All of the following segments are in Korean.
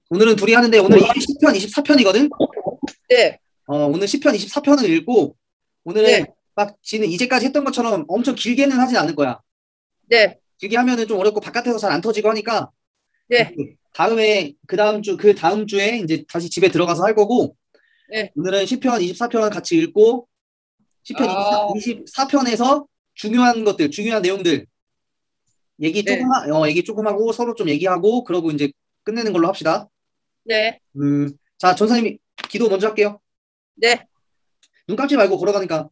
오늘은 둘이 하는데 오늘 10편, 24편이거든? 네, 오늘 10편, 24편을 읽고 오늘은 네, 막 지는 이제까지 했던 것처럼 엄청 길게는 하진 않을 거야. 네, 길게 하면은 좀 어렵고 바깥에서 잘 안 터지고 하니까 네, 다음에 그 다음 주에 이제 다시 집에 들어가서 할 거고 네. 오늘은 10편, 24편 같이 읽고 10편, 아, 24편에서 중요한 것들, 중요한 내용들 네, 얘기 조금 하고 서로 좀 얘기하고 그러고 이제 끝내는 걸로 합시다. 네, 자, 전사님이 기도 먼저 할게요. 네, 눈 감지 말고 걸어가니까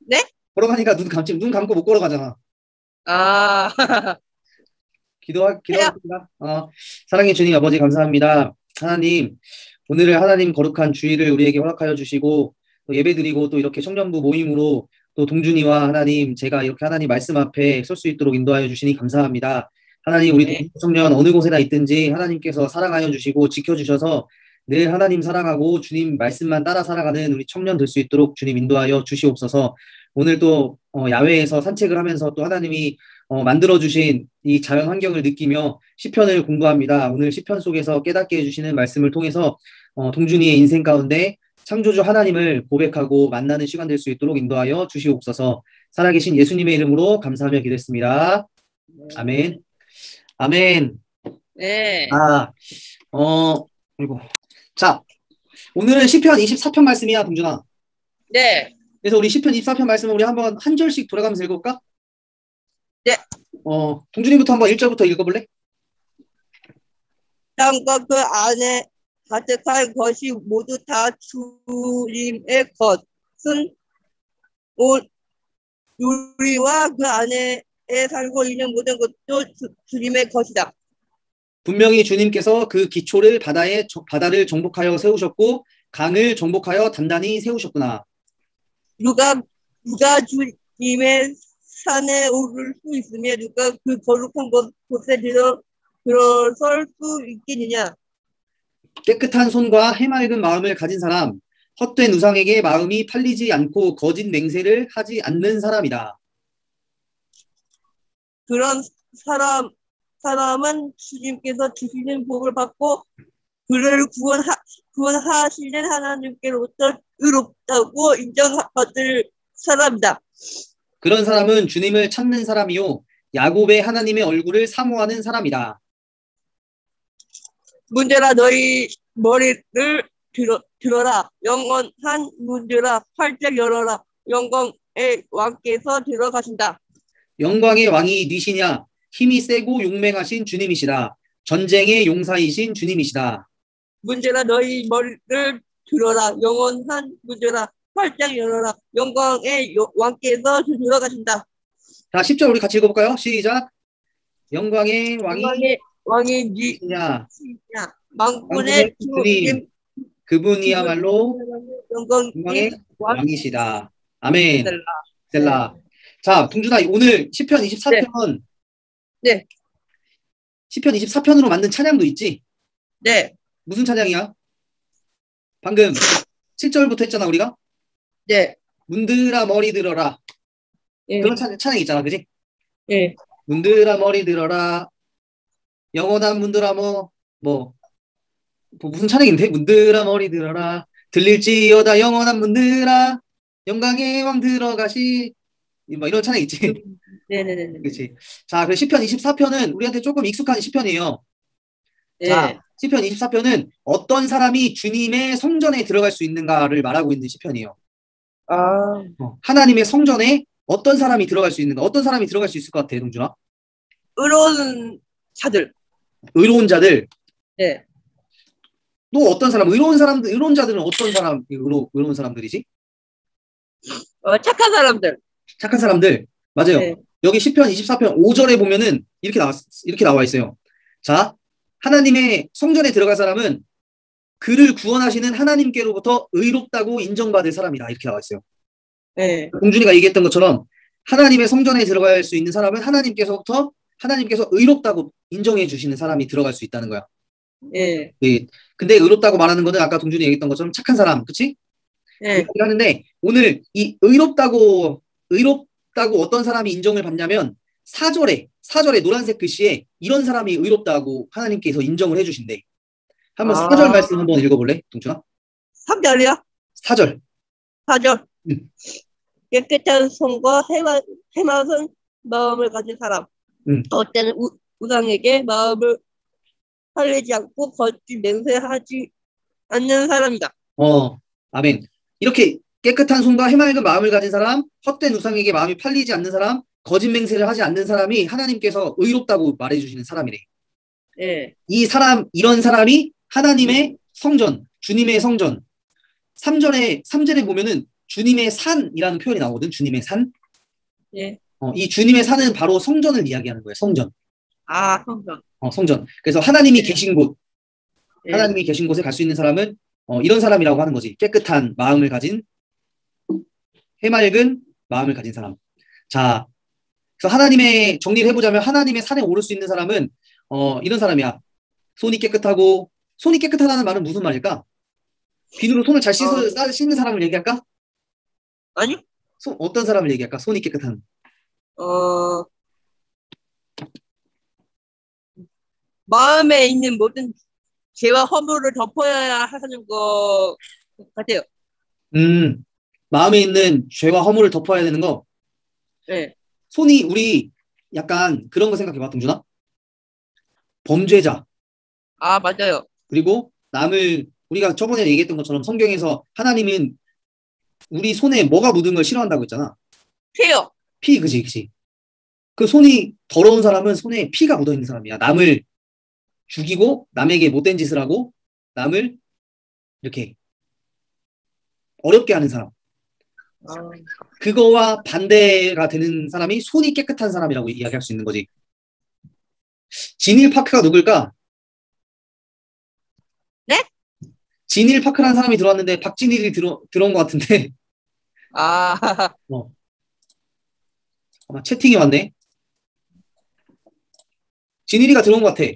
네? 눈 감고 못 걸어가잖아. 아, 해요. 기도하겠습니다. 사랑의 주님 아버지 감사합니다. 하나님, 오늘을 하나님 거룩한 주일을 우리에게 허락하여 주시고 또 예배드리고 또 이렇게 청년부 모임으로 또 동준이와 하나님 제가 이렇게 하나님 말씀 앞에 설 수 있도록 인도하여 주시니 감사합니다. 하나님 우리 네, 동준 청년 어느 곳에나 있든지 하나님께서 사랑하여 주시고 지켜주셔서 늘 하나님 사랑하고 주님 말씀만 따라 살아가는 우리 청년 될 수 있도록 주님 인도하여 주시옵소서. 오늘 또 야외에서 산책을 하면서 또 하나님이 만들어주신 이 자연 환경을 느끼며 시편을 공부합니다. 오늘 시편 속에서 깨닫게 해주시는 말씀을 통해서 동준이의 인생 가운데 창조주 하나님을 고백하고 만나는 시간 될 수 있도록 인도하여 주시옵소서. 살아계신 예수님의 이름으로 감사하며 기도했습니다. 아멘. 아멘. 네, 아, 그리고 자, 오늘은 시편 24편 말씀이야, 동준아. 네, 그래서 우리 시편 24편 말씀을 우리 한번 한 절씩 돌아가면서 읽어볼까? 네. 동준이부터 한번 1절부터 읽어볼래? 땅과 그 안에 가득한 것이 모두 다 주님의 것은 우리와 그 안에 살고 있는 모든 것도 주님의 것이다. 분명히 주님께서 그 기초를 바다를 정복하여 세우셨고 강을 정복하여 단단히 세우셨구나. 누가 주님의 산에 오를 수 있으며 누가 그 거룩한 곳에 들어설 수 있겠느냐. 깨끗한 손과 해맑은 마음을 가진 사람, 헛된 우상에게 마음이 팔리지 않고 거짓 맹세를 하지 않는 사람이다. 그런 사람은 주님께서 주시는 복을 받고 그를 구원하시는 하나님께로부터 의롭다고 인정받을 사람이다. 그런 사람은 주님을 찾는 사람이요 야곱의 하나님의 얼굴을 사모하는 사람이다. 문제라 너희 머리를 들어라. 영원한 문제라 활짝 열어라. 영광의 왕께서 들어가신다. 영광의 왕이 니시냐? 힘이 세고 용맹하신 주님이시다. 전쟁의 용사이신 주님이시다. 문제라 너희 머리를 들어라. 영원한 문제라 활짝 열어라. 영광의 왕께서 들어가신다. 자, 10절 우리 같이 읽어볼까요? 시작. 영광의 왕이 왕이 니시냐? 만군의 주님, 그분이야말로 영광의 영광의 왕이시다. 아멘. 네. 셀라. 자, 동준아, 오늘 시편 24편, 네. 시편 24편으로 만든 찬양도 있지? 네. 무슨 찬양이야? 방금 7절부터 했잖아, 우리가? 네. 문드라 머리 들어라. 네. 그런 찬양 있잖아, 그지? 네. 문드라 머리 들어라. 영원한 문드라 뭐 무슨 찬양인데? 문드라 머리 들어라. 들릴지어다 영원한 문드라. 영광의 왕 들어가시. 뭐 이런 찬양 있지? 네네네. 그렇지. 자, 그 시편 24편은 우리한테 조금 익숙한 시편이에요. 네. 자, 시편 24편은 어떤 사람이 주님의 성전에 들어갈 수 있는가를 말하고 있는 시편이에요. 아, 하나님의 성전에 어떤 사람이 들어갈 수 있는가? 어떤 사람이 들어갈 수 있을 것 같아, 동준아? 의로운 자들. 의로운 자들. 네. 또 어떤 사람? 의로운 자들은 어떤 사람? 의로운 사람들이지? 착한 사람들. 착한 사람들. 맞아요. 네. 여기 시편 24편 5절에 보면은 이렇게 나와 있어요. 자, 하나님의 성전에 들어갈 사람은 그를 구원하시는 하나님께로부터 의롭다고 인정받을 사람이다. 이렇게 나와 있어요. 네. 공준이가 얘기했던 것처럼 하나님의 성전에 들어갈 수 있는 사람은 하나님께서 의롭다고 인정해 주시는 사람이 들어갈 수 있다는 거야. 네. 네. 근데 의롭다고 말하는 거는 아까 동준이 얘기했던 것처럼 착한 사람, 그치? 네. 하는데 오늘 이 의롭다고 어떤 사람이 인정을 받냐면 사절에 노란색 글씨에 이런 사람이 의롭다고 하나님께서 인정을 해주신대. 한번 사절 아, 말씀 한번 읽어볼래, 동준아? 3절이요? 사절. 4절. 응, 깨끗한 손과 해맑은 마음을 가진 사람. 응. 어때는 우상에게 마음을 팔리지 않고 거짓 맹세하지 않는 사람이다. 어, 아멘. 이렇게 깨끗한 손과 해맑은 마음을 가진 사람, 헛된 우상에게 마음이 팔리지 않는 사람, 거짓 맹세를 하지 않는 사람이 하나님께서 의롭다고 말해주시는 사람이래. 예, 이런 사람이 하나님의 성전, 주님의 성전. 3절에 보면은 주님의 산이라는 표현이 나오거든, 주님의 산. 예. 이 주님의 산은 바로 성전을 이야기하는 거예요, 성전. 아, 성전. 성전. 그래서 하나님이 예, 계신 곳, 예. 하나님이 계신 곳에 갈 수 있는 사람은 이런 사람이라고 하는 거지. 깨끗한 마음을 가진, 해맑은 마음을 가진 사람. 자, 그래서 하나님의 정리를 해보자면 하나님의 산에 오를 수 있는 사람은 이런 사람이야. 손이 깨끗하다는 말은 무슨 말일까? 비누로 손을 잘 어, 씻는 사람을 얘기할까? 아니, 어떤 사람을 얘기할까? 손이 깨끗한. 어, 마음에 있는 모든 죄와 허물을 덮어야 하는 것 같아요. 음, 마음에 있는 죄와 허물을 덮어야 되는 거. 예. 우리 약간 그런 거 생각해봐, 동준아. 범죄자. 아, 맞아요. 그리고 우리가 저번에 얘기했던 것처럼 성경에서 하나님은 우리 손에 뭐가 묻은 걸 싫어한다고 했잖아. 피요. 피, 그지, 그지. 그 손이 더러운 사람은 손에 피가 묻어 있는 사람이야. 남을 죽이고, 남에게 못된 짓을 하고, 남을 이렇게 어렵게 하는 사람. 아, 그거와 반대가 되는 사람이 손이 깨끗한 사람이라고 이야기할 수 있는 거지. 지닐 파크가 누굴까? 네? 지닐 파크라는 사람이 들어왔는데 박진일이 들어온 것 같은데 아, 어, 아마 채팅이 왔네. 진일이가 들어온 것 같아.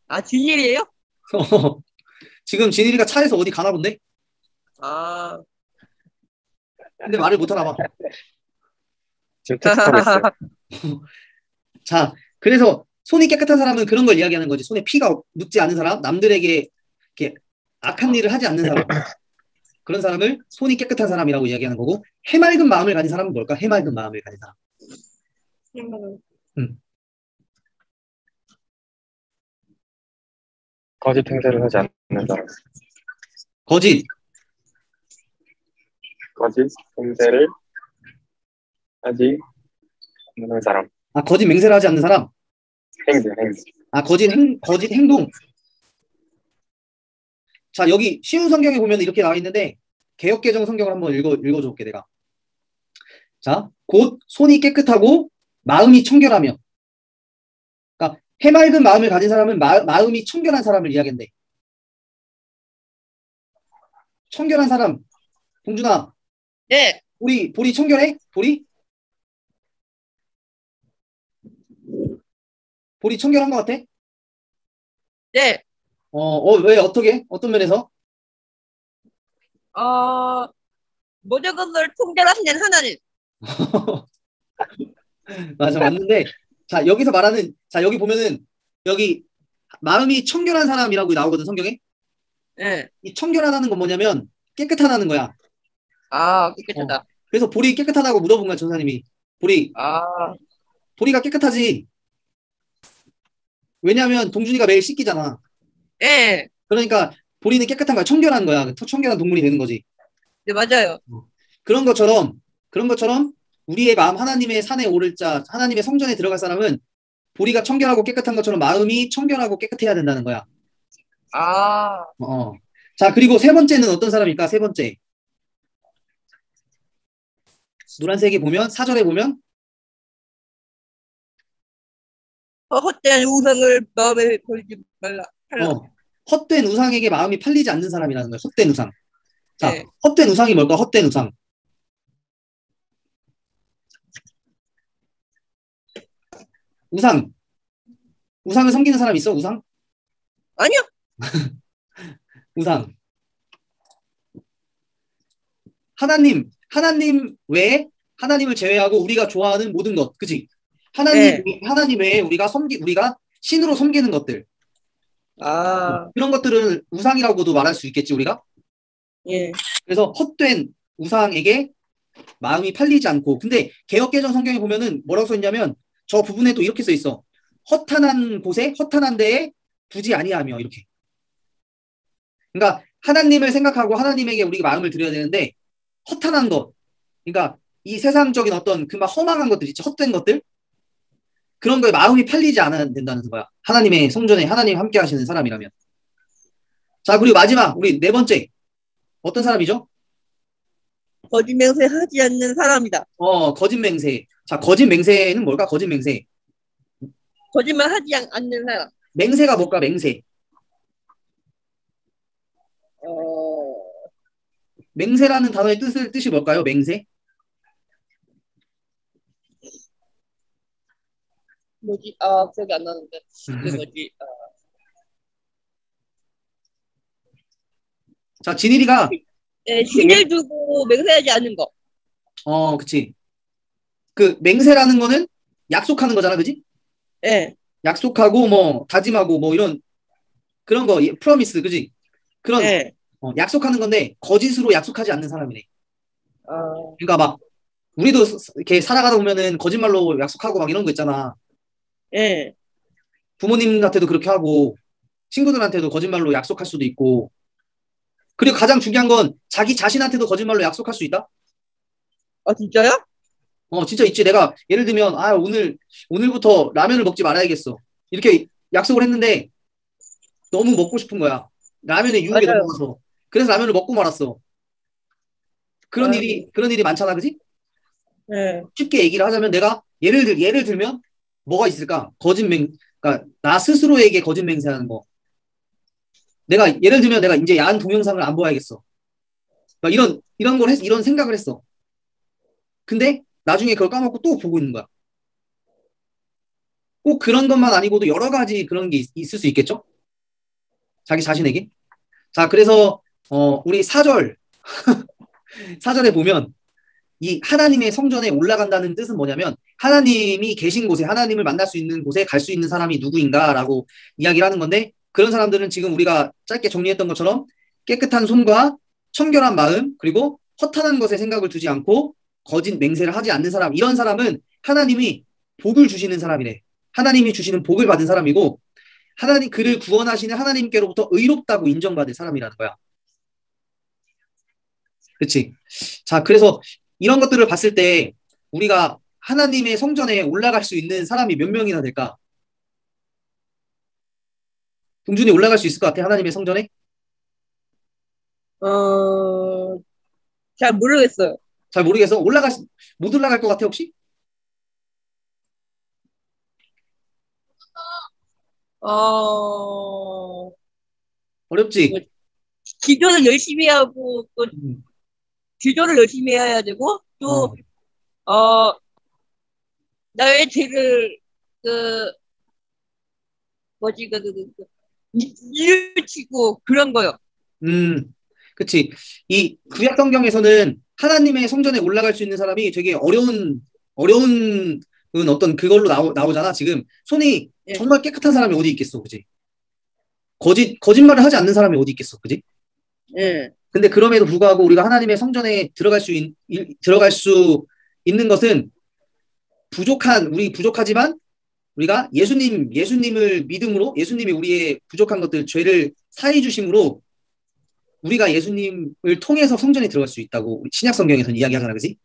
아, 진일이에요? 지금 진일이가 차에서 어디 가나 본데? 아, 근데 말을 못 하나 봐. 지금 테스트하고 있어요. 자, 그래서 손이 깨끗한 사람은 그런 걸 이야기하는 거지. 손에 피가 묻지 않은 사람, 남들에게 이렇게 악한 일을 하지 않는 사람. 그런 사람을 손이 깨끗한 사람이라고 이야기하는 거고, 해맑은 마음을 가진 사람은 뭘까? 해맑은 마음을 가진 사람. 음. 거짓 행세를 하지 않는 사람. 거짓. 거짓 행세를 하지 않는 사람. 거짓 맹세를 하지 않는 사람. 행세. 거짓 행동. 자, 여기 쉬운 성경에 보면 이렇게 나와 있는데, 개역개정 성경을 한번 읽어줘 볼게, 내가. 자, 곧 손이 깨끗하고 마음이 청결하며. 그러니까 해맑은 마음을 가진 사람은 마음이 청결한 사람을 이야기한대. 청결한 사람. 동준아, 네, 볼이 청결해? 볼이 청결한 것 같아? 네. 왜, 어떻게? 어떤 면에서? 어, 모든 것을 통제하시는 하나님. 맞아, 맞는데. 자, 여기 보면은, 여기, 마음이 청결한 사람이라고 나오거든, 성경에? 예. 이 청결하다는 건 뭐냐면, 깨끗하다는 거야. 아, 어. 깨끗하다. 그래서 볼이 깨끗하다고 물어본 거야, 전사님이. 아, 보리가 깨끗하지. 왜냐면, 동준이가 매일 씻기잖아. 예. 그러니까, 보리는 깨끗한 거야. 청결한 거야. 청결한 동물이 되는 거지. 네, 맞아요. 그런 것처럼, 우리의 마음 하나님의 산에 오를 자, 하나님의 성전에 들어갈 사람은 보리가 청결하고 깨끗한 것처럼 마음이 청결하고 깨끗해야 된다는 거야. 아, 자, 그리고 세 번째는 어떤 사람일까? 세 번째. 노란색에 보면, 사절에 보면, 헛된 우상을 마음에 걸지 말라. 어, 헛된 우상에게 마음이 팔리지 않는 사람이라는 거야. 헛된 우상. 자, 예. 헛된 우상이 뭘까? 헛된 우상. 우상. 우상을 섬기는 사람 있어? 우상? 아니요. 우상. 하나님 외에 하나님을 제외하고 우리가 좋아하는 모든 것. 그치? 하나님, 예. 하나님 외에 우리가 신으로 섬기는 것들. 아, 그런 것들을 우상이라고도 말할 수 있겠지, 우리가? 예. 그래서 헛된 우상에게 마음이 팔리지 않고. 근데 개역개정 성경에 보면은 뭐라고 써 있냐면 저 부분에도 이렇게 써 있어. 허탄한 곳에, 허탄한 데에 두지 아니하며, 이렇게. 그러니까 하나님을 생각하고 하나님에게 우리가 마음을 드려야 되는데 허탄한 것, 그러니까 이 세상적인 어떤 그 막 허망한 것들 있지, 헛된 것들, 그런 거에 마음이 팔리지 않아야 된다는 거야. 하나님의 성전에 하나님 함께 하시는 사람이라면. 자, 그리고 마지막 우리 네 번째 어떤 사람이죠? 거짓 맹세하지 않는 사람이다. 거짓 맹세. 자, 거짓 맹세는 뭘까? 거짓 맹세. 거짓말 하지 않는 사람. 맹세가 뭘까? 맹세. 어, 맹세라는 단어의 뜻이 뭘까요? 맹세? 뭐지? 아, 기억이 안 나는데. 그 뭐지? 자, 진일이가 예, 신을 두고 맹세하지 않는 거. 그치. 그 맹세라는 거는 약속하는 거잖아, 그지? 예, 약속하고 뭐 다짐하고 뭐 이런 그런 거, 프로미스, 그지? 그런 예. 약속하는 건데 거짓으로 약속하지 않는 사람이네. 어, 그러니까 막 우리도 이렇게 살아가다 보면은 거짓말로 약속하고 막 이런 거 있잖아. 예. 부모님한테도 그렇게 하고 친구들한테도 거짓말로 약속할 수도 있고. 그리고 가장 중요한 건 자기 자신한테도 거짓말로 약속할 수 있다? 아, 진짜요? 진짜 있지. 내가 예를 들면 오늘부터 라면을 먹지 말아야겠어. 이렇게 약속을 했는데 너무 먹고 싶은 거야. 라면에 유혹에 맞아요. 넘어가서. 그래서 라면을 먹고 말았어. 아이고, 그런 일이 많잖아, 그지? 예. 쉽게 얘기를 하자면 내가 예를 들면 뭐가 있을까? 그러니까 나 스스로에게 거짓 맹세하는 거. 내가 예를 들면 내가 이제 야한 동영상을 안 봐야겠어. 막 이런 생각을 했어. 근데 나중에 그걸 까먹고 또 보고 있는 거야. 꼭 그런 것만 아니고도 여러 가지 그런 게 있을 수 있겠죠? 자기 자신에게. 자, 그래서 우리 사절에 보면 이 하나님의 성전에 올라간다는 뜻은 뭐냐면 하나님이 계신 곳에, 하나님을 만날 수 있는 곳에 갈 수 있는 사람이 누구인가라고 이야기를 하는 건데, 그런 사람들은 지금 우리가 짧게 정리했던 것처럼 깨끗한 손과 청결한 마음, 그리고 허탄한 것에 생각을 두지 않고 거짓 맹세를 하지 않는 사람, 이런 사람은 하나님이 복을 주시는 사람이래. 하나님이 주시는 복을 받은 사람이고, 하나님 그를 구원하시는 하나님께로부터 의롭다고 인정받을 사람이라는 거야. 그렇지? 자, 그래서 이런 것들을 봤을 때 우리가 하나님의 성전에 올라갈 수 있는 사람이 몇 명이나 될까? 동준이 올라갈 수 있을 것 같아, 하나님의 성전에? 어, 잘 모르겠어요. 잘 모르겠어. 못 올라갈 것 같아, 혹시? 어, 어렵지? 뭐, 기도를 열심히 하고, 또, 음. 기도를 열심히 해야 되고, 어, 또, 나의 죄를, 그, 뭐지, 뉘우치고, 그런 거요. 음, 그치. 이 구약 성경에서는 하나님의 성전에 올라갈 수 있는 사람이 되게 어려운 어떤 그걸로 나오잖아. 지금 손이 예, 정말 깨끗한 사람이 어디 있겠어, 그지? 거짓말을 하지 않는 사람이 어디 있겠어, 그지? 예. 근데 그럼에도 불구하고 우리가 하나님의 성전에 들어갈 수 있는 것은 우리 부족하지만 우리가 예수님을 믿음으로, 예수님이 우리의 부족한 것들, 죄를 사해 주심으로 우리가 예수님을 통해서 성전에 들어갈 수 있다고 신약 성경에서는 이야기하잖아, 그지?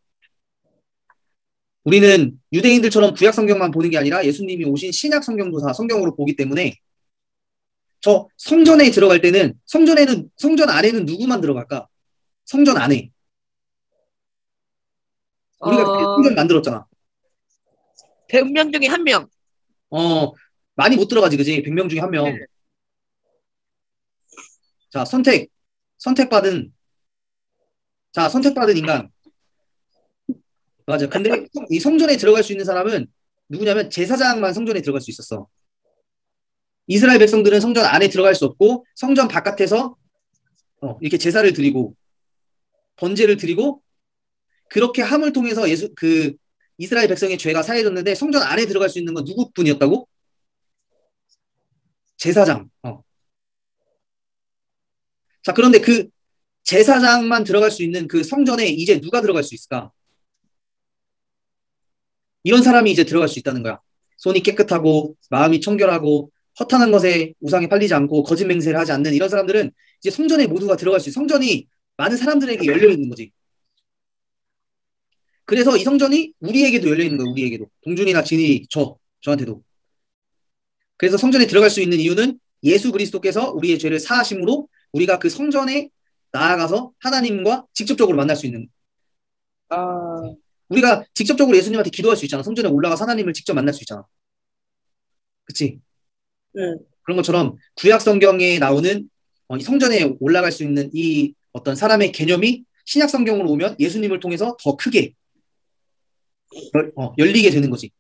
우리는 유대인들처럼 구약 성경만 보는 게 아니라 예수님이 오신 신약 성경도 다 성경으로 보기 때문에 저 성전에 들어갈 때는 성전 안에는 누구만 들어갈까? 성전 안에 우리가 어, 성전 만들었잖아. 100명 중에 한 명. 어, 많이 못 들어가지, 그지? 100명 중에 한 예. 명. 자, 선택받은, 선택받은 인간. 맞아. 근데 이 성전에 들어갈 수 있는 사람은 누구냐면 제사장만 성전에 들어갈 수 있었어. 이스라엘 백성들은 성전 안에 들어갈 수 없고 성전 바깥에서 이렇게 제사를 드리고 번제를 드리고 그렇게 함을 통해서 이스라엘 백성의 죄가 사해졌는데 성전 안에 들어갈 수 있는 건 누구뿐이었다고? 제사장. 자, 그런데 그 제사장만 들어갈 수 있는 그 성전에 이제 누가 들어갈 수 있을까? 이런 사람이 이제 들어갈 수 있다는 거야. 손이 깨끗하고 마음이 청결하고 허탄한 것에 우상에 팔리지 않고 거짓 맹세를 하지 않는 이런 사람들은 이제 성전에 모두가 들어갈 수 있어. 성전이 많은 사람들에게 열려 있는 거지. 그래서 이 성전이 우리에게도 열려 있는 거야. 우리에게도. 동준이나 진이, 저한테도. 그래서 성전에 들어갈 수 있는 이유는 예수 그리스도께서 우리의 죄를 사하심으로 우리가 그 성전에 나아가서 하나님과 직접적으로 만날 수 있는. 우리가 직접적으로 예수님한테 기도할 수 있잖아. 성전에 올라가서 하나님을 직접 만날 수 있잖아. 그치? 응. 그런 것처럼 구약 성경에 나오는 이 성전에 올라갈 수 있는 이 어떤 사람의 개념이 신약 성경으로 오면 예수님을 통해서 더 크게 열리게 되는 거지.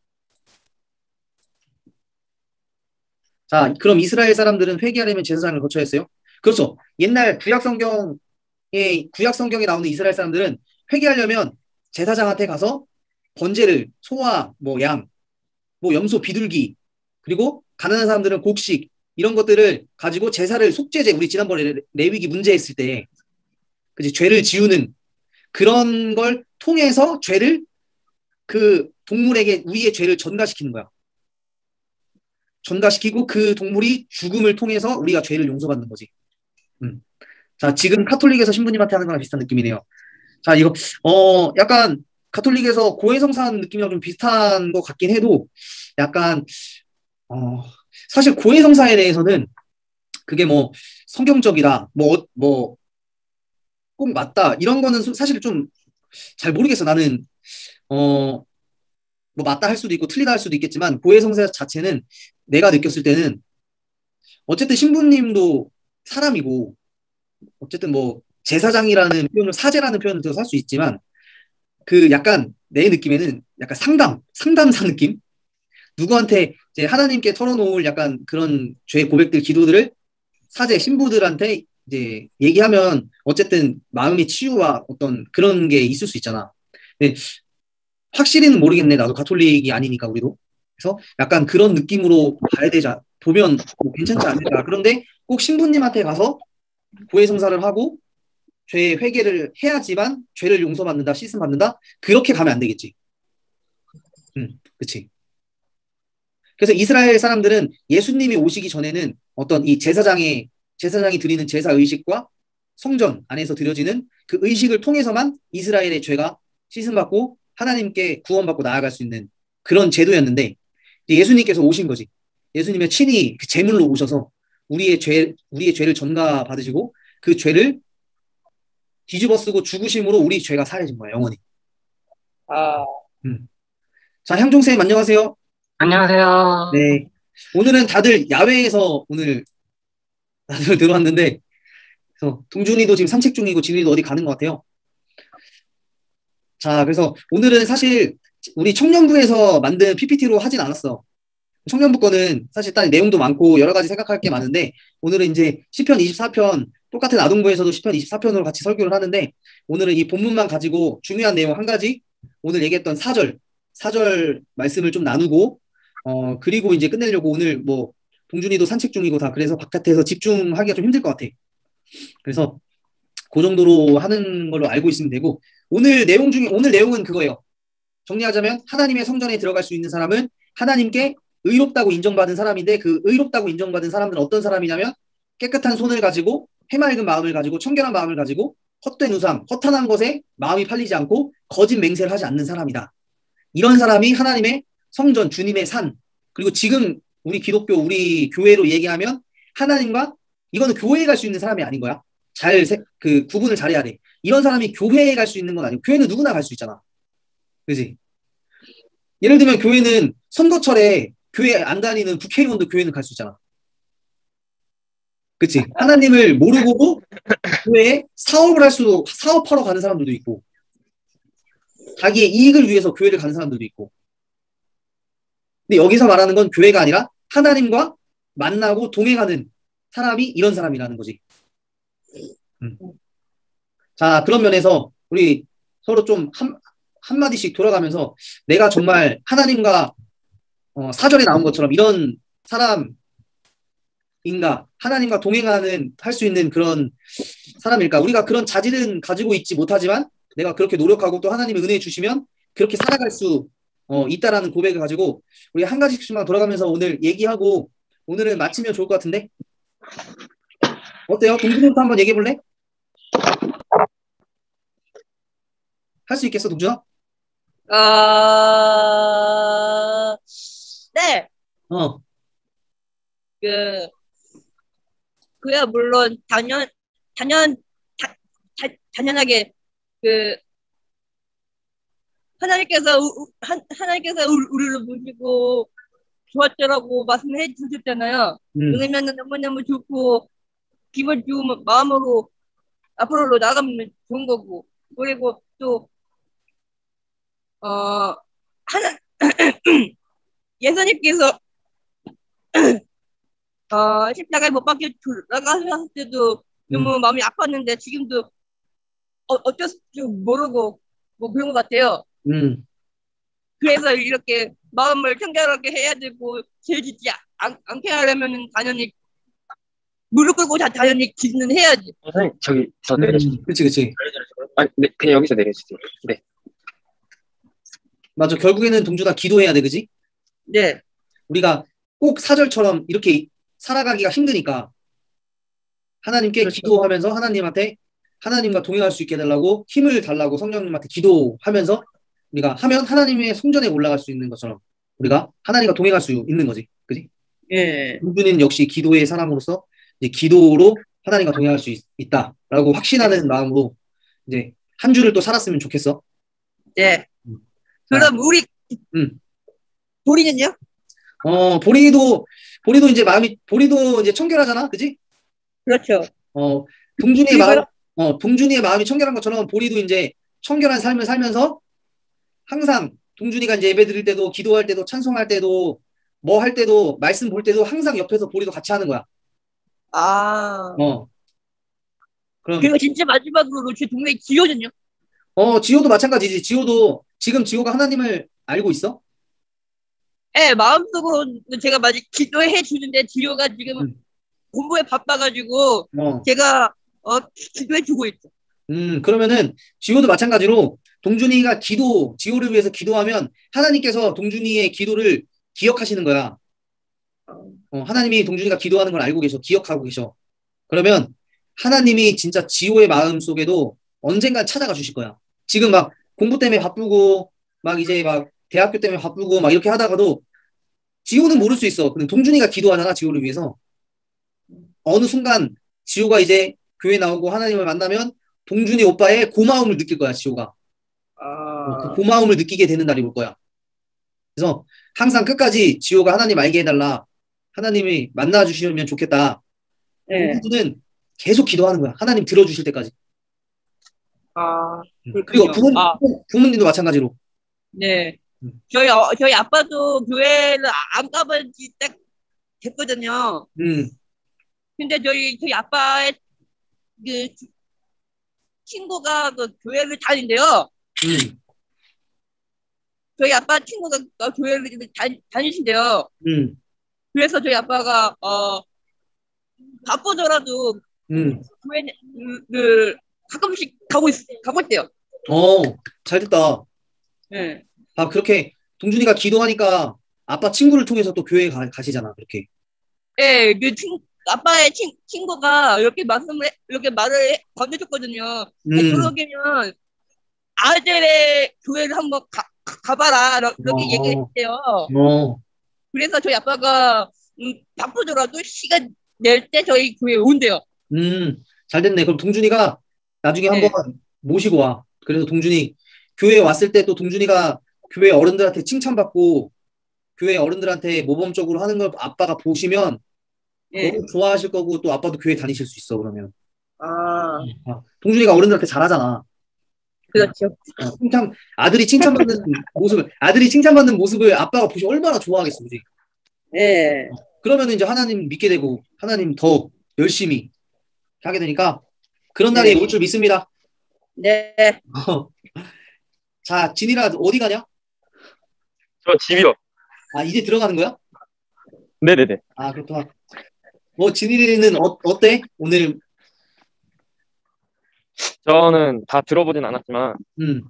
자, 그럼 이스라엘 사람들은 회개하려면 제사장을 거쳐야 했어요? 그렇죠. 옛날 구약 성경에 나오는 이스라엘 사람들은 회개하려면 제사장한테 가서 번제를 소와 뭐 양, 뭐 염소 비둘기 그리고 가난한 사람들은 곡식 이런 것들을 가지고 제사를 속죄제 우리 지난번에 레위기 문제했을 때 그치 죄를 지우는 그런 걸 통해서 죄를 그 동물에게 우리의 죄를 전가시키는 거야. 전가시키고 그 동물이 죽음을 통해서 우리가 죄를 용서받는 거지. 자, 지금 카톨릭에서 신부님한테 하는 거랑 비슷한 느낌이네요. 자, 이거 약간 가톨릭에서 고해성사하는 느낌이랑 좀 비슷한 것 같긴 해도 약간 사실 고해성사에 대해서는 그게 뭐 성경적이다, 뭐 꼭 맞다 이런 거는 사실 좀 잘 모르겠어. 나는 뭐 맞다 할 수도 있고 틀리다 할 수도 있겠지만 고해성사 자체는 내가 느꼈을 때는 어쨌든 신부님도 사람이고 어쨌든 뭐 제사장이라는 표현을 사제라는 표현을 들어서 할 수 있지만 그 약간 내 느낌에는 약간 상담사 느낌? 누구한테 이제 하나님께 털어놓을 약간 그런 죄 고백들 기도들을 사제 신부들한테 이제 얘기하면 어쨌든 마음의 치유와 어떤 그런 게 있을 수 있잖아. 근데 확실히는 모르겠네. 나도 가톨릭이 아니니까 우리도. 그래서 약간 그런 느낌으로 봐야 되자. 보면 뭐 괜찮지 않을까. 그런데 꼭 신부님한테 가서 고해성사를 하고 죄 회개를 해야지만 죄를 용서받는다, 씻음 받는다. 그렇게 가면 안 되겠지. 그치. 그래서 이스라엘 사람들은 예수님이 오시기 전에는 어떤 이 제사장이 드리는 제사 의식과 성전 안에서 드려지는 그 의식을 통해서만 이스라엘의 죄가 씻음받고 하나님께 구원받고 나아갈 수 있는 그런 제도였는데 예수님께서 오신 거지. 예수님의 친히 그 제물로 오셔서 우리의 죄를 전가 받으시고 그 죄를 뒤집어 쓰고 죽으심으로 우리 죄가 사해진 거야, 영원히. 음. 자, 향종쌤 안녕하세요. 안녕하세요. 네. 오늘은 다들 야외에서 오늘 다들 들어왔는데, 그래서 동준이도 지금 산책 중이고 진이도 어디 가는 것 같아요. 자, 그래서 오늘은 사실 우리 청년부에서 만든 PPT로 하진 않았어. 청년부 거는 사실 딱 내용도 많고 여러 가지 생각할 게 많은데, 오늘은 이제 시편 24편, 똑같은 아동부에서도 시편 24편으로 같이 설교를 하는데, 오늘은 이 본문만 가지고 중요한 내용 한 가지, 오늘 얘기했던 4절 말씀을 좀 나누고, 그리고 이제 끝내려고 오늘 뭐, 동준이도 산책 중이고 다 그래서 바깥에서 집중하기가 좀 힘들 것 같아. 그래서 그 정도로 하는 걸로 알고 있으면 되고, 오늘 내용은 그거예요. 정리하자면, 하나님의 성전에 들어갈 수 있는 사람은 하나님께 의롭다고 인정받은 사람인데, 그 의롭다고 인정받은 사람들은 어떤 사람이냐면, 깨끗한 손을 가지고, 해맑은 마음을 가지고, 청결한 마음을 가지고, 헛된 우상, 허탄한 것에 마음이 팔리지 않고, 거짓 맹세를 하지 않는 사람이다. 이런 사람이 하나님의 성전, 주님의 산, 그리고 지금 우리 기독교, 우리 교회로 얘기하면 하나님과 이거는 교회에 갈 수 있는 사람이 아닌 거야. 그 구분을 잘해야 돼. 이런 사람이 교회에 갈 수 있는 건 아니고 교회는 누구나 갈 수 있잖아. 그지? 예를 들면 교회는 선거철에 교회 안 다니는 국회의원도 교회는 갈 수 있잖아. 그치? 하나님을 모르고도 교회에 사업하러 가는 사람들도 있고 자기의 이익을 위해서 교회를 가는 사람들도 있고. 근데 여기서 말하는 건 교회가 아니라 하나님과 만나고 동행하는 사람이 이런 사람이라는 거지. 자, 그런 면에서 우리 서로 좀 한마디씩 돌아가면서 내가 정말 하나님과 사전에 나온 것처럼 이런 사람인가, 하나님과 동행하는 할 수 있는 그런 사람일까. 우리가 그런 자질은 가지고 있지 못하지만 내가 그렇게 노력하고 또 하나님의 은혜 주시면 그렇게 살아갈 수 있다라는 고백을 가지고 우리 한 가지씩만 돌아가면서 오늘 얘기하고 오늘은 마치면 좋을 것 같은데 어때요? 동준이부터 한번 얘기해 볼래? 할 수 있겠어, 동준아? 네, 어, 그, 그야 물론 당연, 당연하게 그 하나님께서 우리를 보시고 좋았더라고 말씀해 주셨잖아요. 음, 그러면 너무너무 좋고 기분 좋은 마음으로 앞으로 나가면 좋은 거고 그리고 또 하나 예수님께서 십자가에 못 박혀 돌아가셨을 때도 음, 너무 마음이 아팠는데 지금도 어쩔 줄 모르고 뭐 그런 것 같아요. 음. 그래서 이렇게 마음을 청결하게 해야 되고 죄 짓지 않게 하려면 당연히 무릎 꿇고 당연히 기도는 해야지. 선생님, 저기, 저 내려주세요. 그치. 아니, 네, 그냥 여기서 내려주세요. 네. 맞아. 결국에는 동준아 기도해야 돼, 그지? 네, 우리가 꼭 사절처럼 이렇게 살아가기가 힘드니까 하나님께 그렇죠. 기도하면서 하나님한테 하나님과 동행할 수 있게 해달라고 힘을 달라고 성령님한테 기도하면서 우리가 하면 하나님의 성전에 올라갈 수 있는 것처럼 우리가 하나님과 동행할 수 있는 거지. 그지? 예, 동준이는 역시 기도의 사람으로서 이제 기도로 하나님과 동행할 수 있다라고 확신하는 마음으로 이제 한 주를 또 살았으면 좋겠어. 네. 음. 자, 그럼 우리 음. 보리는요? 보리도 이제 보리도 이제 청결하잖아. 그지? 그렇죠. 어, 동준이의 마음, 그리고요? 동준이의 마음이 청결한 것처럼 보리도 이제 청결한 삶을 살면서 항상 동준이가 이제 예배 드릴 때도 기도할 때도 찬송할 때도 뭐 할 때도 말씀 볼 때도 항상 옆에서 보리도 같이 하는 거야. 아, 어, 그럼, 그리고 진짜 마지막으로 제 동네 지효는요? 지호도 마찬가지지. 지금 지호가 하나님을 알고 있어? 예, 마음속으로 제가 마치 기도해 주는데 지효가 지금 음, 공부에 바빠가지고 어, 제가 기도해 주고 있죠. 그러면은 지호도 마찬가지로 동준이가 지호를 위해서 기도하면 하나님께서 동준이의 기도를 기억하시는 거야. 하나님이 동준이가 기도하는 걸 알고 계셔. 기억하고 계셔. 그러면 하나님이 진짜 지호의 마음 속에도 언젠간 찾아가 주실 거야. 지금 막 공부 때문에 바쁘고 막 이제 막 대학교 때문에 바쁘고 막 이렇게 하다가도 지호는 모를 수 있어. 근데 동준이가 기도하잖아, 지호를 위해서. 어느 순간 지호가 이제 교회 나오고 하나님을 만나면 동준이 오빠의 고마움을 느낄 거야, 지호가. 그 아, 고마움을 느끼게 되는 날이 올 거야. 그래서 항상 끝까지 지호가 하나님 알게 해달라. 하나님이 만나 주시면 좋겠다. 네. 동준이는 계속 기도하는 거야. 하나님 들어주실 때까지. 아, 그리고 그렇군요. 아, 부모님도 마찬가지로. 네. 음, 저희 아빠도 교회를 안 가본 지 딱 됐거든요. 음, 근데 저희 아빠의 그 친구가 그 교회를 다닌대요. 음, 저희 아빠 친구가 교회를 다니신대요. 음, 그래서 저희 아빠가 바쁘더라도 음. 교회를 가끔씩 가고 있대요. 어, 잘 됐다. 네. 아, 그렇게 동준이가 기도하니까 아빠 친구를 통해서 또 교회 가시잖아, 그렇게. 예, 아빠의 친구가 이렇게 말을 건네줬거든요. 음, 되도록이면 아들의 교회를 한번 가봐라. 이렇게 어, 얘기했대요. 어, 그래서 저희 아빠가 바쁘더라도 시간 낼 때 저희 교회에 온대요. 잘 됐네. 그럼 동준이가 나중에 한번 네. 모시고 와. 그래서 동준이 교회에 왔을 때 또 동준이가 교회 어른들한테 칭찬받고 교회 어른들한테 모범적으로 하는 걸 아빠가 보시면 네. 너무 좋아하실 거고 또 아빠도 교회 다니실 수 있어, 그러면. 아, 동준이가 어른들한테 잘하잖아. 그렇죠. 아들이 칭찬받는 모습을 아빠가 보시 얼마나 좋아하겠어, 그지? 네. 그러면 이제 하나님 믿게 되고, 하나님 더 열심히 하게 되니까 그런 날이 네. 올 줄 믿습니다. 네. 자, 진이라 어디 가냐? 저 집이요. 아, 이제 들어가는 거야? 네네네. 아, 그렇구나. 진이는 어때? 오늘, 저는 다 들어보진 않았지만, 음,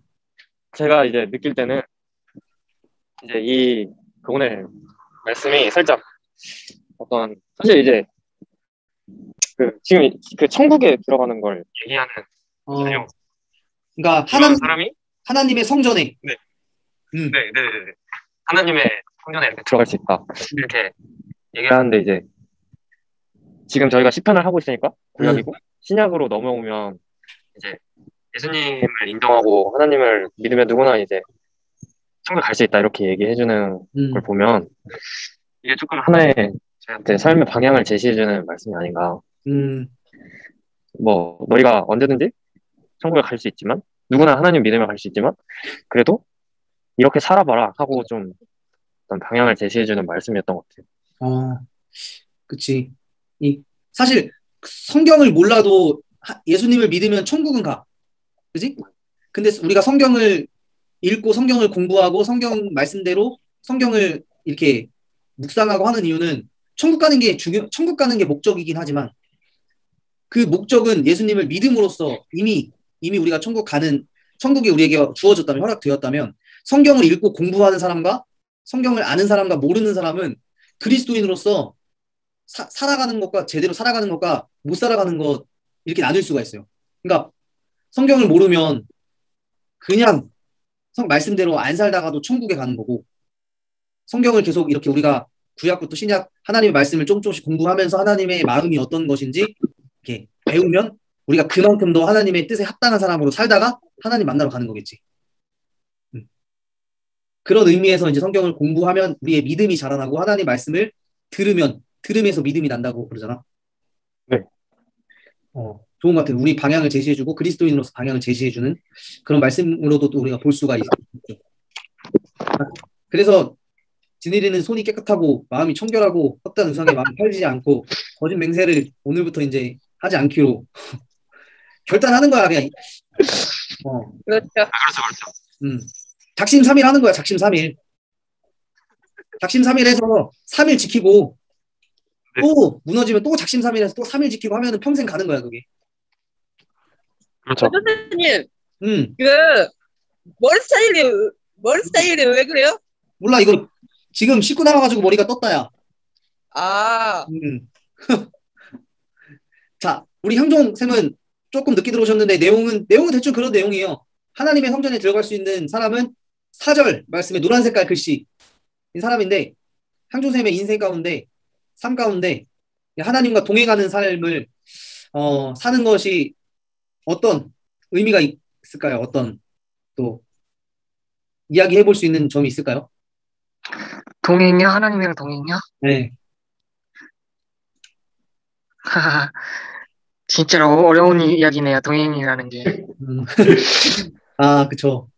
제가 이제 느낄 때는, 이제 그 오늘 말씀이 살짝 사실 이제, 지금 그 천국에 들어가는 걸 얘기하는 어, 전용. 그러니까 그런 사람이, 하나님의 성전에, 네. 음, 네네네. 하나님의 성전에 이렇게 들어갈 수 있다. 이렇게 얘기를 하는데, 이제, 지금 저희가 시편을 하고 있으니까, 구약이고, 신약으로 넘어오면, 이제, 예수님을 인정하고 하나님을 믿으면 누구나 이제 천국 갈 수 있다 이렇게 얘기해주는 걸 음, 보면 이게 조금 하나의 저한테 삶의 방향을 제시해주는 말씀이 아닌가. 음, 뭐 너희가 언제든지 천국에 갈 수 있지만 누구나 하나님 믿으면 갈 수 있지만 그래도 이렇게 살아봐라 하고 좀 어떤 방향을 제시해주는 말씀이었던 것 같아요. 어, 그치. 사실, 성경을 몰라도 예수님을 믿으면 천국은 가. 그지? 근데 우리가 성경을 읽고 성경을 공부하고 성경 말씀대로 성경을 이렇게 묵상하고 하는 이유는 천국 가는 게 목적이긴 하지만 그 목적은 예수님을 믿음으로써 이미 우리가 천국이 우리에게 주어졌다면, 허락되었다면 성경을 읽고 공부하는 사람과 성경을 아는 사람과 모르는 사람은 그리스도인으로서 살아가는 것과 제대로 살아가는 것과 못 살아가는 것 이렇게 나눌 수가 있어요. 그러니까 성경을 모르면 그냥 말씀대로 안 살다가도 천국에 가는 거고 성경을 계속 이렇게 우리가 구약부터 신약 하나님의 말씀을 조금씩 공부하면서 하나님의 마음이 어떤 것인지 이렇게 배우면 우리가 그만큼 더 하나님의 뜻에 합당한 사람으로 살다가 하나님 만나러 가는 거겠지. 음. 그런 의미에서 이제 성경을 공부하면 우리의 믿음이 자라나고 하나님 말씀을 들으면서 믿음이 난다고 그러잖아. 네. 좋은 것 같아요. 우리 방향을 제시해주고 그리스도인으로서 방향을 제시해주는 그런 말씀으로도 또 우리가 볼 수가 있죠. 그래서 지니리는 손이 깨끗하고 마음이 청결하고 헛된 우상에 마음 팔지 않고 거짓 맹세를 오늘부터 이제 하지 않기로 결단하는 거야 그냥. 그렇죠. 그렇죠. 작심삼일 하는 거야. 작심삼일 해서 3일 지키고 또 무너지면 또 작심삼일해서 또 3일 지키고 하면은 평생 가는 거야 그게. 그렇죠. 선생님, 음 그 머리 스타일이 왜 그래요? 몰라 이거 지금 씻고 나와가지고 머리가 떴다야. 아, 자 우리 향종 쌤은 조금 늦게 들어오셨는데 내용은 대충 그런 내용이에요. 하나님의 성전에 들어갈 수 있는 사람은 4절 말씀에 노란 색깔 글씨 인 사람인데 향종쌤의 인생 가운데 삶 가운데 하나님과 동행하는 삶을 사는 것이 어떤 의미가 있을까요? 어떤 또 이야기해 볼 수 있는 점이 있을까요? 동행이요? 하나님이랑 동행이요? 네. 하하, 진짜로 어려운 이야기네요, 동행이라는 게. 음. 그쵸.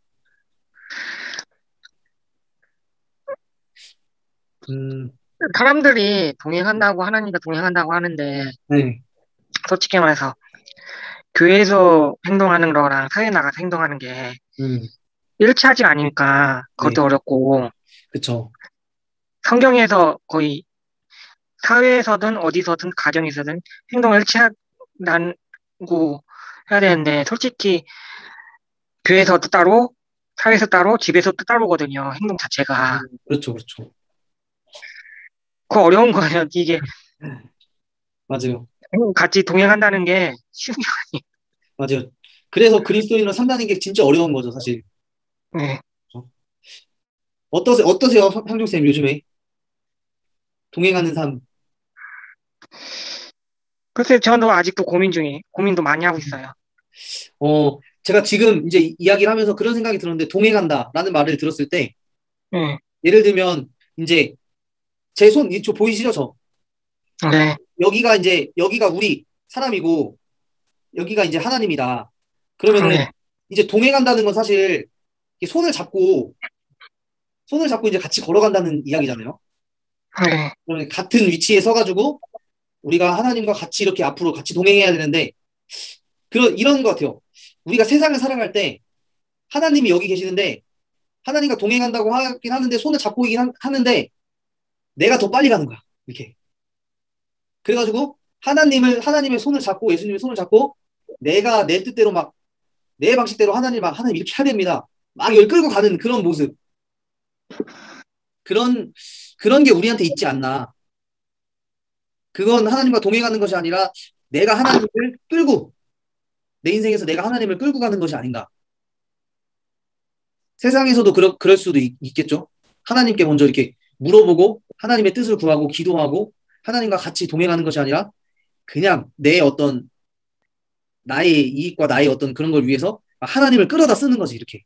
사람들이 동행한다고, 하나님과 동행한다고 하는데, 네. 솔직히 말해서, 교회에서 행동하는 거랑 사회 나가서 행동하는 게 일치하지 않으니까 그것도 네. 어렵고, 그쵸. 성경에서 거의 사회에서든 어디서든 가정에서든 행동을 일치하고 해야 되는데, 솔직히 교회에서도 따로, 사회에서 따로, 집에서도 따로거든요, 행동 자체가. 그렇죠. 그렇죠. 그 어려운 거예요, 이게. 맞아요. 같이 동행한다는 게 쉬운 게 맞아요. 그래서 그리스도인으로 산다는 게 진짜 어려운 거죠, 사실. 아니에요. 네. 어떠세요, 향종쌤 요즘에? 동행하는 삶. 글쎄, 저도 아직도 고민도 많이 하고 있어요. 제가 지금 이제 이야기를 하면서 그런 생각이 들었는데, 동행한다라는 말을 들었을 때, 네. 예를 들면, 이제, 제 손, 저 보이시죠, 저? 네. 여기가 우리 사람이고, 여기가 이제 하나님이다. 그러면은, 네. 이제 동행한다는 건 사실, 이렇게 손을 잡고 이제 같이 걸어간다는 이야기잖아요. 네. 그러면 같은 위치에 서가지고, 우리가 하나님과 같이 이렇게 앞으로 같이 동행해야 되는데, 이런 것 같아요. 우리가 세상을 살아갈 때, 하나님이 여기 계시는데 하나님과 동행한다고 하긴 하는데 손을 잡고 있긴 하는데 내가 더 빨리 가는 거야. 이렇게. 그래가지고 하나님의 손을 잡고 예수님의 손을 잡고 내가 내 뜻대로 막 내 방식대로 하나님 이렇게 해야 됩니다. 막 이걸 끌고 가는 그런 모습. 그런 게 우리한테 있지 않나. 그건 하나님과 동행하는 것이 아니라 내가 하나님을 끌고 내 인생에서 내가 하나님을 끌고 가는 것이 아닌가. 세상에서도 그럴 수도 있겠죠. 하나님께 먼저 이렇게 물어보고 하나님의 뜻을 구하고 기도하고 하나님과 같이 동행하는 것이 아니라 그냥 내 어떤 나의 이익과 나의 어떤 그런 걸 위해서 하나님을 끌어다 쓰는 거지 이렇게.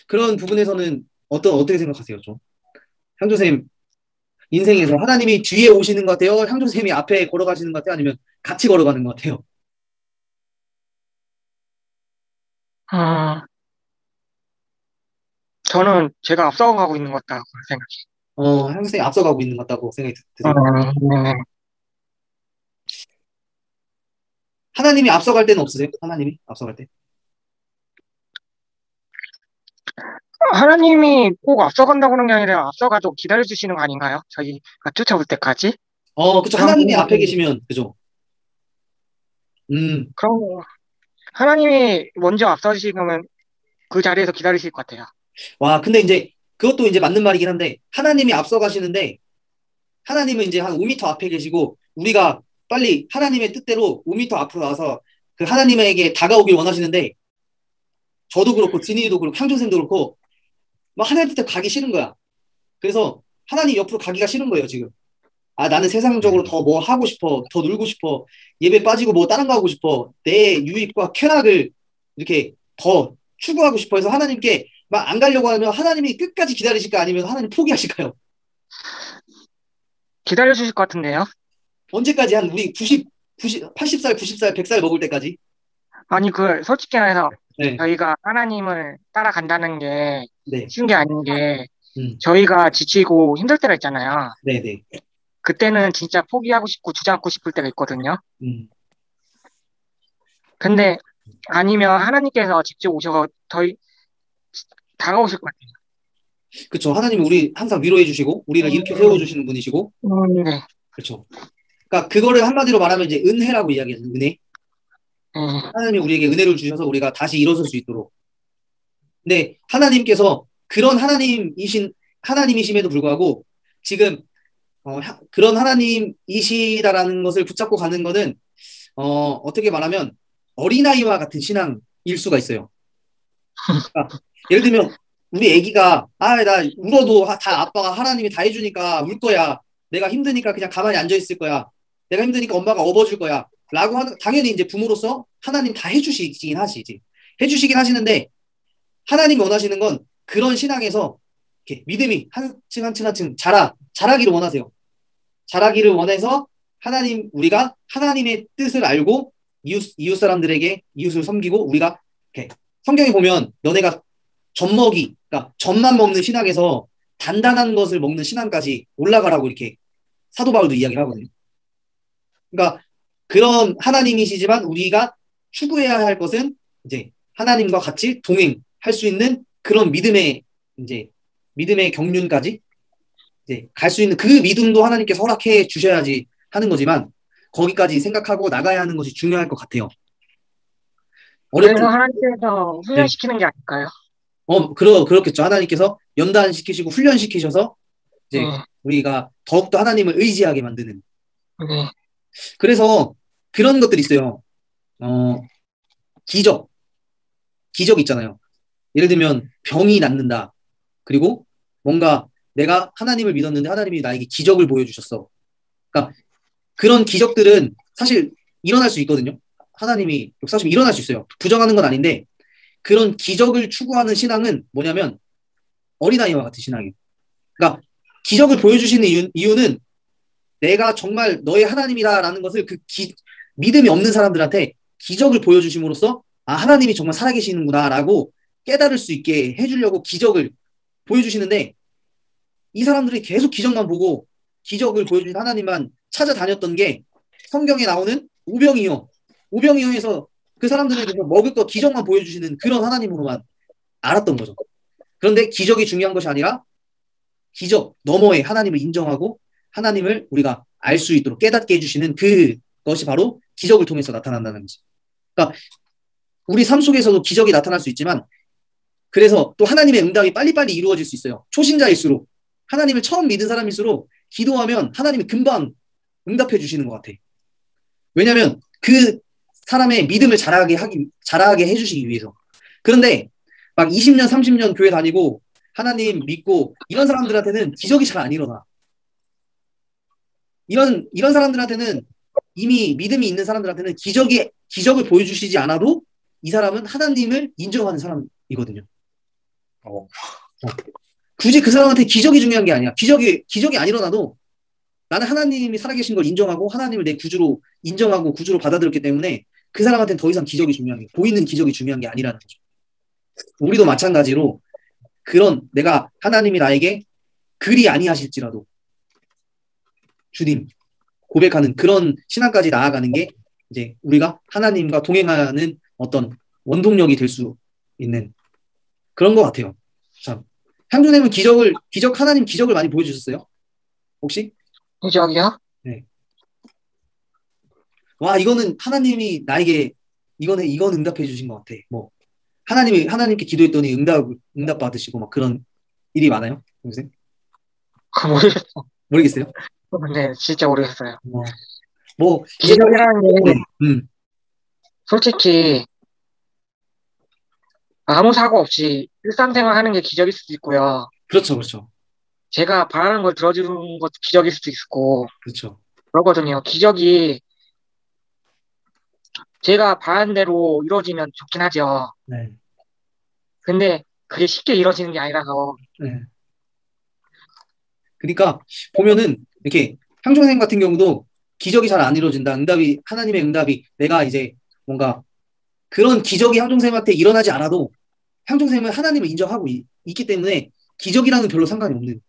그런 부분에서는 어떻게 생각하세요, 좀? 향조쌤 인생에서 하나님이 뒤에 오시는 것 같아요? 향조쌤이 앞에 걸어가시는 것 같아요? 아니면 같이 걸어가는 것 같아요? 저는 제가 앞서가고 있는 것 같다고 생각해요. 향조쌤이 앞서가고 있는 것 같다고 생각이 드세요? 네. 하나님이 앞서갈 때는 없으세요? 하나님이 앞서갈 때? 하나님이 꼭 앞서간다고 하는 게 아니라 앞서가도 기다려주시는 거 아닌가요? 저희가 쫓아올 때까지? 그쵸. 하나님이 앞에 계시면, 그죠? 그럼 하나님이 먼저 앞서시면 그 자리에서 기다리실 것 같아요. 와, 근데 이제 그것도 이제 맞는 말이긴 한데 하나님이 앞서가시는데 하나님은 이제 한 5m 앞에 계시고 우리가 빨리 하나님의 뜻대로 5m 앞으로 나와서 그 하나님에게 다가오길 원하시는데 저도 그렇고 진이도 그렇고 향조쌤도 그렇고 막 하나님 뜻대로 가기 싫은 거야. 그래서 하나님 옆으로 가기가 싫은 거예요, 지금. 나는 세상적으로 더 뭐 하고 싶어, 더 놀고 싶어, 예배 빠지고 뭐 다른 거 하고 싶어, 내 유익과 쾌락을 이렇게 더 추구하고 싶어 해서 하나님께 막 안 가려고 하면 하나님이 끝까지 기다리실까 아니면 하나님 포기하실까요? 기다려주실 것 같은데요? 언제까지 한 우리 80살, 90살, 100살 먹을 때까지? 아니, 솔직히 말해서 네, 저희가 하나님을 따라간다는 게 네, 쉬운 게 아닌 게 음, 저희가 지치고 힘들 때가 있잖아요. 네, 네, 그때는 진짜 포기하고 싶고 주저앉고 싶을 때가 있거든요. 음. 근데 아니면 하나님께서 직접 오셔서 다가오실 것 같아요. 그쵸. 하나님은 우리 항상 위로해 주시고 우리를 이렇게 세워주시는 분이시고 네. 그쵸. 그러니까 그거를 한마디로 말하면 이제 은혜라고 이야기하죠. 은혜. 하나님이 우리에게 은혜를 주셔서 우리가 다시 일어설 수 있도록. 근데 하나님께서 그런 하나님이심에도 불구하고 지금 그런 하나님이시다라는 것을 붙잡고 가는 거는 어떻게 말하면 어린아이와 같은 신앙일 수가 있어요. 그러니까 예를 들면 우리 애기가 나 울어도 다 아빠가 하나님이 다 해주니까 울 거야. 내가 힘드니까 그냥 가만히 앉아 있을 거야. 내가 힘드니까 엄마가 업어줄 거야. 라고 하는 당연히 이제 부모로서 하나님 다 해주시긴 하시지. 해주시긴 하시는데 하나님이 원하시는 건 그런 신앙에서 이렇게 믿음이 한층 자라기를 원하세요. 자라기를 원해서 우리가 하나님의 뜻을 알고 이웃 사람들에게 이웃을 섬기고 우리가 이렇게 성경에 보면 너네가 그러니까 젖만 먹는 신앙에서 단단한 것을 먹는 신앙까지 올라가라고 이렇게 사도 바울도 이야기를 하거든요. 그러니까 그런 하나님이시지만 우리가 추구해야 할 것은 이제 하나님과 같이 동행할 수 있는 그런 믿음의 경륜까지 이제 갈 수 있는 그 믿음도 하나님께서 허락해 주셔야지 하는 거지만 거기까지 생각하고 나가야 하는 것이 중요할 것 같아요. 그래서 하나님께서 훈련시키는 게 아닐까요? 그렇겠죠. 하나님께서 연단시키시고 훈련시키셔서 이제 우리가 더욱더 하나님을 의지하게 만드는. 그래서 그런 것들이 있어요. 기적 있잖아요. 예를 들면 병이 낫는다. 그리고 뭔가 내가 하나님을 믿었는데 하나님이 나에게 기적을 보여주셨어. 그러니까 그런 기적들은 사실 일어날 수 있거든요. 하나님이 역사하시면 일어날 수 있어요. 부정하는 건 아닌데 그런 기적을 추구하는 신앙은 뭐냐면 어린아이와 같은 신앙이에요. 그러니까 기적을 보여주시는 이유는 내가 정말 너의 하나님이다라는 것을 믿음이 없는 사람들한테 기적을 보여주심으로써 하나님이 정말 살아계시는구나라고 깨달을 수 있게 해주려고 기적을 보여주시는데 이 사람들이 계속 기적만 보고 기적을 보여주신 하나님만 찾아다녔던 게 성경에 나오는 오병이어에서 그 사람들에 대해서 먹을 거 기적만 보여주시는 그런 하나님으로만 알았던 거죠. 그런데 기적이 중요한 것이 아니라 기적 너머에 하나님을 인정하고 하나님을 우리가 알 수 있도록 깨닫게 해주시는 그것이 바로 기적을 통해서 나타난다는 거지. 그러니까 우리 삶 속에서도 기적이 나타날 수 있지만 그래서 또 하나님의 응답이 빨리빨리 이루어질 수 있어요. 초신자일수록 하나님을 처음 믿은 사람일수록 기도하면 하나님이 금방 응답해 주시는 것 같아. 왜냐하면 그 사람의 믿음을 자라게 해주시기 위해서. 그런데 막 20년, 30년 교회 다니고 하나님 믿고 이런 사람들한테는 기적이 잘 안 일어나. 이런 사람들한테는 이미 믿음이 있는 사람들한테는 기적을 보여주시지 않아도 이 사람은 하나님을 인정하는 사람이거든요. 굳이 그 사람한테 기적이 중요한 게 아니야. 기적이 안 일어나도 나는 하나님이 살아계신 걸 인정하고 하나님을 내 구주로 인정하고 구주로 받아들였기 때문에 그 사람한테는 더 이상 기적이 중요한 게 보이는 기적이 중요한 게 아니라는 거죠. 우리도 마찬가지로 그런 내가 하나님이 나에게 그리 아니하실지라도 주님 고백하는 그런 신앙까지 나아가는 게 이제 우리가 하나님과 동행하는 어떤 원동력이 될 수 있는 그런 것 같아요. 참 향주님은 하나님 기적을 많이 보여주셨어요? 혹시? 기적이요? 네. 와 이거는 하나님이 나에게 이건 응답해 주신 것 같아. 뭐 하나님께 기도했더니 응답 받으시고 막 그런 일이 많아요? 요새? 모르겠어요. 모르겠어요? 근데 진짜 모르겠어요. 뭐 기적이라는 게 네. 솔직히 아무 사고 없이 일상생활 하는 게 기적일 수도 있고요. 그렇죠, 그렇죠. 제가 바라는 걸 들어주는 것도 기적일 수도 있고 그렇죠. 그러거든요. 기적이 제가 바라는 대로 이루어지면 좋긴 하죠. 네. 근데 그게 쉽게 이루어지는 게 아니라서. 네. 그러니까 보면은 이렇게 향종 선생님 같은 경우도 기적이 잘 안 이루어진다. 하나님의 응답이 내가 이제 뭔가 그런 기적이 향종 선생님한테 일어나지 않아도 향종 선생님은 하나님을 인정하고 있기 때문에 기적이랑은 별로 상관이 없는.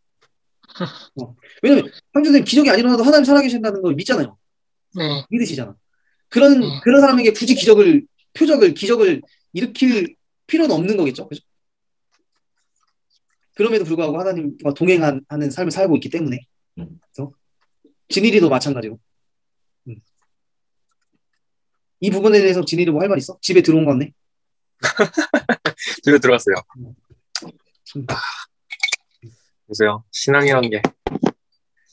왜냐면 향종 선생님 기적이 안 일어나도 하나님 살아계신다는 걸 믿잖아요. 네. 믿으시잖아. 그런 사람에게 굳이 기적을 일으킬 필요는 없는 거겠죠. 그죠? 그럼에도 불구하고 하나님과 동행하는 삶을 살고 있기 때문에. 그래서 진일이도 마찬가지고. 이 부분에 대해서 진일이 뭐 할 말 있어? 집에 들어온 거 같네. 집에 들어왔어요. 보세요. 신앙이란 게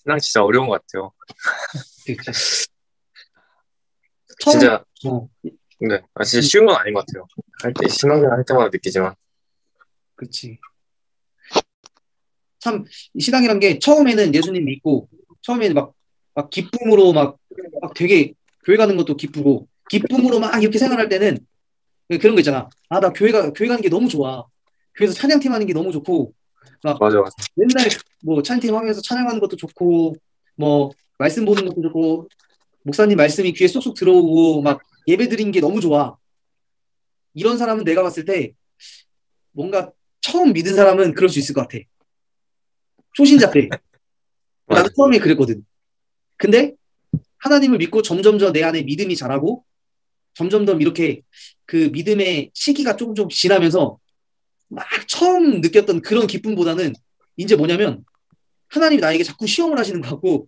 신앙 진짜 어려운 것 같아요. 진짜 네, 진짜 쉬운 건 아닌 것 같아요. 신앙생활 할 때마다 느끼지만. 그렇지. 참 신앙이란 게 처음에는 예수님 믿고 처음에는 막 기쁨으로 막 되게 교회 가는 것도 기쁘고 기쁨으로 막 이렇게 생활할 때는 그런 거 있잖아. 아, 나 교회 가는 게 너무 좋아. 교회에서 찬양팀 하는 게 너무 좋고 막 맞아. 맨날 뭐 찬양팀 하면서 찬양하는 것도 좋고 뭐 말씀 보는 것도 좋고 목사님 말씀이 귀에 쏙쏙 들어오고 막 예배 드린 게 너무 좋아. 이런 사람은 내가 봤을 때 뭔가 처음 믿은 사람은 그럴 수 있을 것 같아. 초신자 때. 나도 처음에 그랬거든. 근데 하나님을 믿고 점점점 내 안에 믿음이 자라고 점점점 이렇게 그 믿음의 시기가 조금 지나면서 막 처음 느꼈던 그런 기쁨보다는 이제 뭐냐면 하나님이 나에게 자꾸 시험을 하시는 것 같고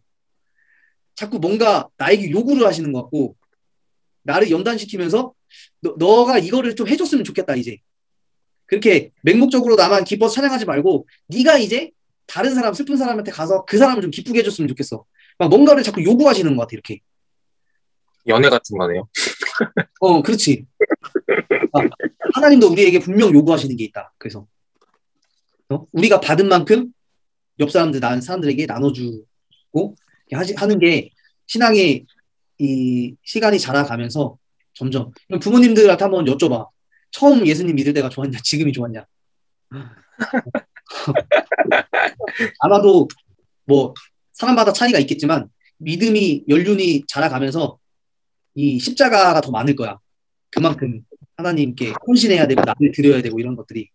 자꾸 뭔가 나에게 요구를 하시는 것 같고 나를 연단시키면서 너가 이거를 좀 해줬으면 좋겠다 이제. 그렇게 맹목적으로 나만 기뻐서 찬양하지 말고 네가 이제 다른 사람 슬픈 사람한테 가서 그 사람을 좀 기쁘게 해줬으면 좋겠어. 막 뭔가를 자꾸 요구하시는 것 같아 이렇게. 연애 같은 거네요. 그렇지. 하나님도 우리에게 분명 요구하시는 게 있다. 그래서 우리가 받은 만큼 옆 사람들에게 나눠주고 하는 게 신앙의 이 시간이 자라가면서 점점 부모님들한테 한번 여쭤봐. 처음 예수님 믿을 때가 좋았냐? 지금이 좋았냐? 아마도 뭐 사람마다 차이가 있겠지만 믿음이 연륜이 자라가면서 이 십자가가 더 많을 거야. 그만큼 하나님께 헌신해야 되고 나를 드려야 되고 이런 것들이.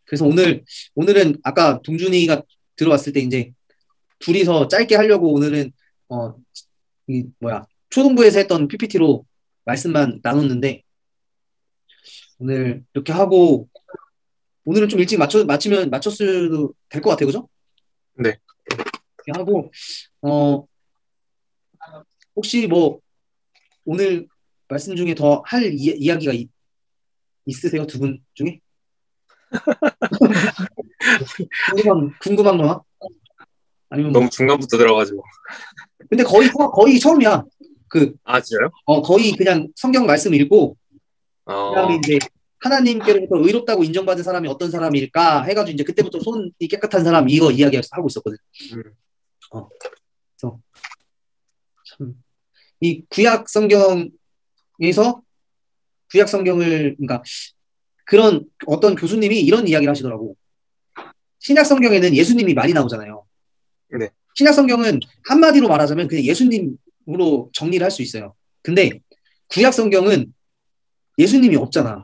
그래서 오늘은 아까 동준이가 들어왔을 때 이제 둘이서 짧게 하려고 오늘은 초등부에서 했던 PPT로 말씀만 나눴는데 오늘 이렇게 하고 오늘은 좀 일찍 맞췄어도 될 것 같아요, 그죠? 네. 이렇게 하고 혹시 뭐 오늘 말씀 중에 더 할 이야기가 있으세요, 두 분 중에? 궁금한 거나? 아니면 너무 중간부터 들어가지고. 근데 거의 처음이야. 아, 진짜요? 거의 그냥 성경 말씀 읽고 그다음에 어, 이제 하나님께로부터 의롭다고 인정받은 사람이 어떤 사람일까 해가지고 이제 그때부터 손이 깨끗한 사람 이거 이야기하고 있었거든. 음. 그래서 참 이 구약 성경에서 구약 성경을 그러니까 그런 어떤 교수님이 이런 이야기를 하시더라고. 신약 성경에는 예수님이 많이 나오잖아요. 네. 신약 성경은 한마디로 말하자면 그냥 예수님으로 정리를 할 수 있어요. 근데 구약 성경은 예수님이 없잖아.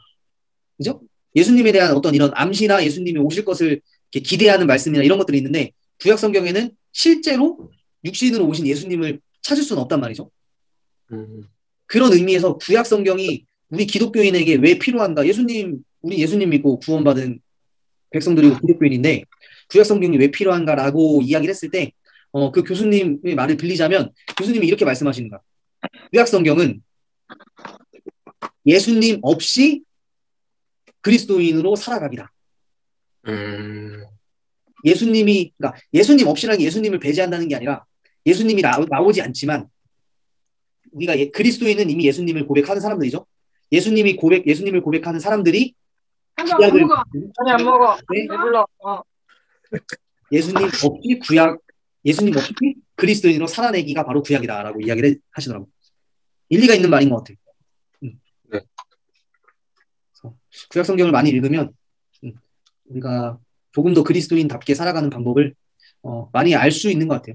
그죠? 예수님에 대한 어떤 이런 암시나 예수님이 오실 것을 이렇게 기대하는 말씀이나 이런 것들이 있는데 구약 성경에는 실제로 육신으로 오신 예수님을 찾을 수는 없단 말이죠. 그런 의미에서 구약 성경이 우리 기독교인에게 왜 필요한가? 우리 예수님 믿고 구원받은 백성들이고 기독교인인데 구약 성경이 왜 필요한가라고 이야기를 했을 때 그 교수님의 말을 빌리자면 교수님이 이렇게 말씀하시는 거야. 구약 성경은 예수님 없이 그리스도인으로 살아가기다. 그러니까 예수님 없이라는 게 예수님을 배제한다는 게 아니라 예수님이 나오지 않지만 우리가 그리스도인은 이미 예수님을 고백하는 사람들이죠. 예수님을 고백하는 사람들이 구약을 아니 안 먹어. 배불러. 예수님 없이 그리스도인으로 살아내기가 바로 구약이다라고 이야기를 하시더라고요. 일리가 있는 말인 것 같아요. 네. 구약 성경을 많이 읽으면 우리가 조금 더 그리스도인답게 살아가는 방법을 많이 알 수 있는 것 같아요.